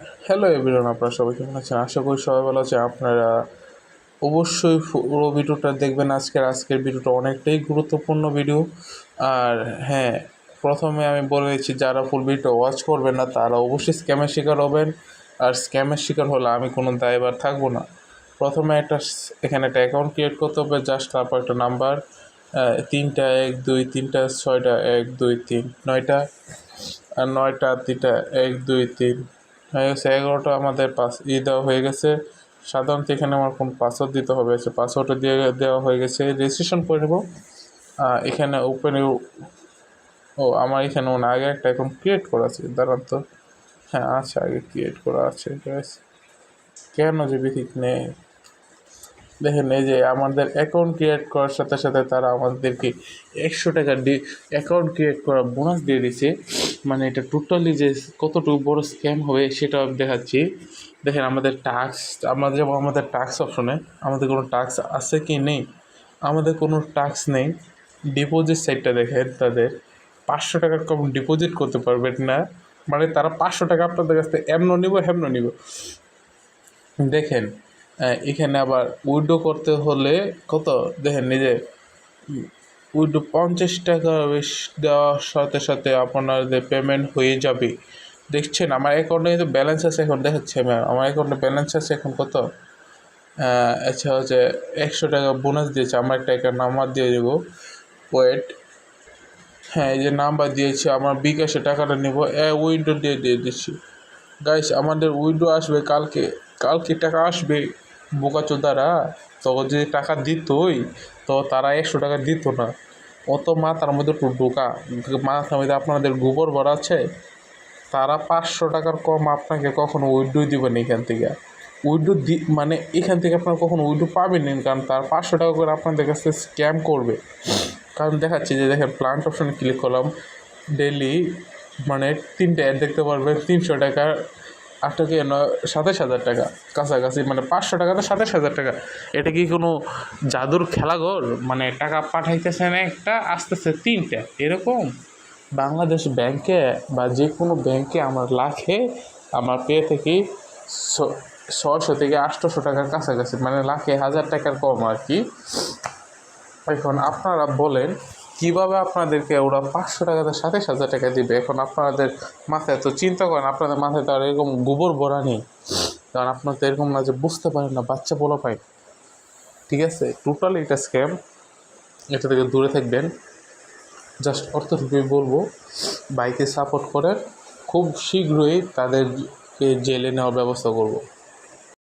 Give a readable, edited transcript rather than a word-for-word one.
Hello everyone, আপনারা সবাই কেমন আছেন? আশা করি সবাই ভালো আছে। আপনারা অবশ্যই পুরো ভিডিওটা দেখবেন। আজকের ভিডিওটা অনেকটাই গুরুত্বপূর্ণ ভিডিও। আর হ্যাঁ, প্রথমে আমি বলে দিচ্ছি, যারা ফুল ভিডিওটা ওয়াচ করবেন না তারা অবশ্যই স্ক্যামের শিকার হবেন। আর স্ক্যামের শিকার হলে আমি কোনো দায়ভার থাকবো না। প্রথমে এখানে একটা অ্যাকাউন্ট ক্রিয়েট করতে হবে, জাস্ট তারপর একটা নাম্বার 3টা 1 2 3টা 6টা 1 2 3 9টা আর 9টা 3টা 1 2 3 হয়ে গেছে 11টা। আমাদের দেওয়া হয়ে গেছে। সাধারণত এখানে আমার কোন পাসওয়ার্ড দিতে হবে, সে পাসওয়ার্ডটা দিয়ে দেওয়া হয়ে গেছে। রেজিস্ট্রেশন করে নেব। এখানে ওপেন আমার এখানে আগে একটা অ্যাকাউন্ট ক্রিয়েট করা আছে, দাঁড়ান তো। হ্যাঁ আচ্ছা, আগে ক্রিয়েট করা আছে গ্যাস। কেন যে ঠিক নেই দেখেন, এই যে আমাদের অ্যাকাউন্ট ক্রিয়েট করার সাথে সাথে তারা আমাদেরকে 100 টাকা অ্যাকাউন্ট ক্রিয়েট করা বোনাস দিয়ে দিছে। মানে এটা টোটালি যে কতটুকু বড় স্ক্যাম হবে সেটা দেখাচ্ছি। দেখেন আমাদের টাস্ক, আমাদের টাস্ক অপশনে আমাদের কোনো টাস্ক আছে কি নেই? আমাদের কোনো টাস্ক নেই। ডিপোজিট সাইটটা দেখেন, তাদের 500 টাকার কম ডিপোজিট করতে পারবেন না। মানে তারা 500 টাকা আপনাদের কাছ থেকে এমন নিব হেমন নিব। দেখেন এখানে আবার উইড্রো করতে হলে কত দেখেন, নিজে উইড্রো 50 টাকা বেশি দেওয়ার সাথে সাথে আপনাদের পেমেন্ট হয়ে যাবে। দেখছেন আমার অ্যাকাউন্টে কিন্তু ব্যালেন্স আছে, এখন দেখাচ্ছে ম্যাম আমার অ্যাকাউন্টে ব্যালেন্স আছে এখন কত। আচ্ছা হচ্ছে 100 টাকা বোনাস দিয়েছে। আমার একটা নাম্বার দিয়ে দেবো, ওয়েট। হ্যাঁ এই যে নাম্বার দিয়েছে, আমার বিকাশে টাকাটা নেব, উইড্রো দিয়ে দিচ্ছি। গাইস আমাদের উইড্রো আসবে কালকে। কালকে টাকা আসবে। বোকাচোদারা তখন যদি টাকা দিতই তো তারা 100 টাকা দিত না। অত মাথার মধ্যে একটু ঢোকা, মাথার মধ্যে আপনাদের গোবর ভরা আছে। তারা 500 টাকার কম আপনাকে কখনো উইড্রো দিবেন এখান থেকে। মানে এখান থেকে আপনারা কখনো উইড্রো পাবেন না, কারণ তার 500 টাকা করে আপনাদের কাছে স্ক্যাম করবে। কারণ দেখাচ্ছি যে দেখেন, প্লান্ট অপশানে ক্লিক করলাম, ডেলি মানে 3টে অ্যাড দেখতে পারবেন। 300 টাকা 8 টাকা 27,000 টাকা কাছাকাছি, মানে 500 টাকাতে 27,000 টাকা। এটা কি কোনো জাদুর খেলাঘর? মানে টাকা পাঠাইতেছে না একটা, আসতেছে 3টা এরকম। বাংলাদেশ ব্যাংকে বা যে কোনো ব্যাংকে আমার লাখে আমার পে থেকে 600 থেকে 800 টাকার কাছাকাছি, মানে লাখে 1000 টাকার কম আর কি। এখন আপনারা বলেন কিভাবে আপনাদেরকে ওরা 500 টাকাতে 27,000 টাকা দিবে? এখন আপনাদের মাথায় তো চিন্তা করেন, আপনাদের মাথায় তো আর এরকম গোবর ভরা নেই, কারণ আপনার তো এরকম না যে বুঝতে পারেন না, বাচ্চা বলা পায়। ঠিক আছে, টোটালি এটা স্ক্যাম। এটা থেকে দূরে থাকবেন। জাস্ট অর্থটুকুই বলবো, বাইকে সাপোর্ট করেন। খুব শীঘ্রই তাদেরকে জেলে নেওয়ার ব্যবস্থা করব।